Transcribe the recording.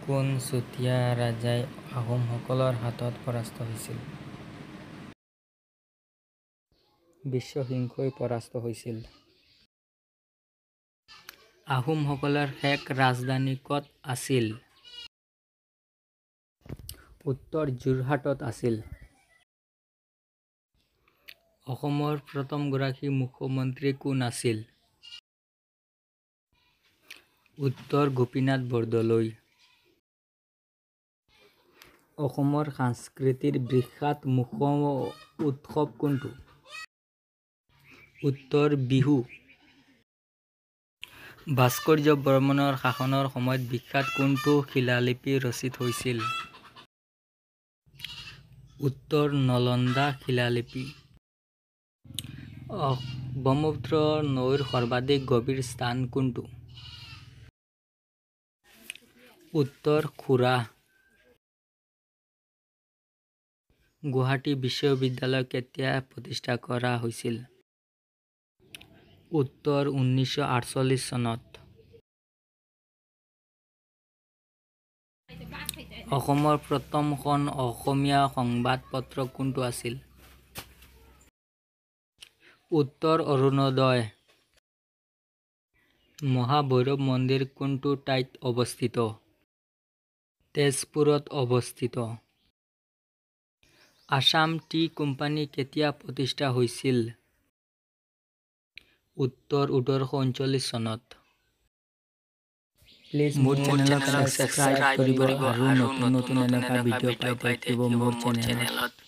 কোন চুতীয়া ৰাজাই আহোমসকলৰ হাতত পৰাস্ত হৈছিল? বিশ্বসিংহই পৰাস্ত হৈছিল। আহোমসকলৰ শেষ ৰাজধানী ক'ত আছিল? উত্তৰ যোৰহাটত আছিল। অসমৰ প্ৰথমগৰাকী মুখ্যমন্ত্ৰী কোন আছিল? উত্তৰ গোপীনাথ বৰদলৈ। অসমৰ সংস্কৃতিৰ বিখ্যাত মুখ্য উৎসৱ কোনটো? উত্তৰ বিহু। ভাস্কৰ্য বৰ্মনৰ শাসনৰ সময়ত বিখ্যাত কোনটো শিলালিপি ৰচিত হৈছিল? উত্তৰ নলন্দা শিলালিপি। ব্ৰহ্মপুত্ৰ নৈৰ সৰ্বাধিক গভীৰ স্থান কোনটো? উত্তৰ খুৰা। গুৱাহাটী বিশ্ববিদ্যালয় কেতিয়া প্ৰতিষ্ঠা কৰা হৈছিল? উত্তৰ 1948 চনত। অসমৰ প্ৰথমখন অসমীয়া সংবাদপত্ৰ কোনটো আছিল? উত্তৰ অৰুণোদয়। মহাভৈৰৱ মন্দিৰ কোনটো ঠাইত অৱস্থিত? তেজপুৰত অৱস্থিত। আসাম টি কোম্পানী কেতিয়া প্ৰতিষ্ঠা হৈছিল? উত্তৰ 1839 চনত। প্লিজ মোৰ চেনেলক সাবস্ক্ৰাইব কৰিব আৰু নতুন নতুন এনেকুৱা ভিডিঅ' পাই থাকিব মোৰ চেনেলত।